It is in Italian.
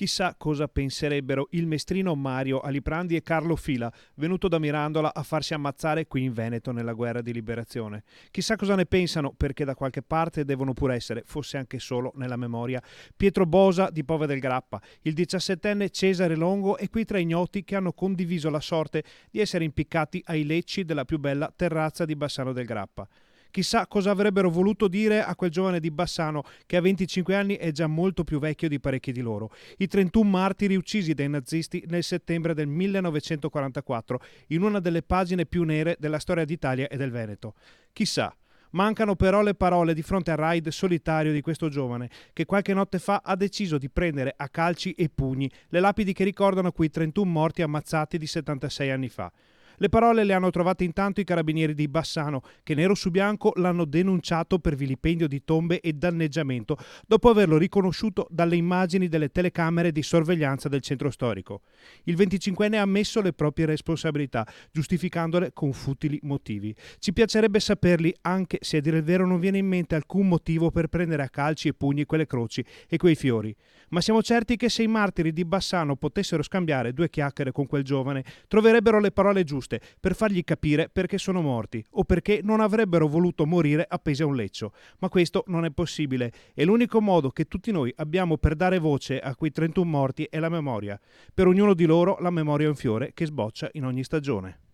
Chissà cosa penserebbero il mestrino Mario Aliprandi e Carlo Fila, venuto da Mirandola a farsi ammazzare qui in Veneto nella guerra di liberazione. Chissà cosa ne pensano, perché da qualche parte devono pure essere, fosse anche solo nella memoria, Pietro Bosa di Pove del Grappa, il 17enne Cesare Longo e quei tre ignoti che hanno condiviso la sorte di essere impiccati ai lecci della più bella terrazza di Bassano del Grappa. Chissà cosa avrebbero voluto dire a quel giovane di Bassano che a 25 anni è già molto più vecchio di parecchi di loro. I 31 martiri uccisi dai nazisti nel settembre del 1944 in una delle pagine più nere della storia d'Italia e del Veneto. Chissà. Mancano però le parole di fronte al raid solitario di questo giovane che qualche notte fa ha deciso di prendere a calci e pugni le lapidi che ricordano quei 31 morti ammazzati di 76 anni fa. Le parole le hanno trovate intanto i carabinieri di Bassano, che nero su bianco l'hanno denunciato per vilipendio di tombe e danneggiamento, dopo averlo riconosciuto dalle immagini delle telecamere di sorveglianza del centro storico. Il 25enne ha ammesso le proprie responsabilità, giustificandole con futili motivi. Ci piacerebbe saperli, anche se a dire il vero non viene in mente alcun motivo per prendere a calci e pugni quelle croci e quei fiori. Ma siamo certi che se i martiri di Bassano potessero scambiare due chiacchiere con quel giovane, troverebbero le parole giuste per fargli capire perché sono morti o perché non avrebbero voluto morire appesi a un leccio. Ma questo non è possibile e l'unico modo che tutti noi abbiamo per dare voce a quei 31 morti è la memoria. Per ognuno di loro la memoria è un fiore che sboccia in ogni stagione.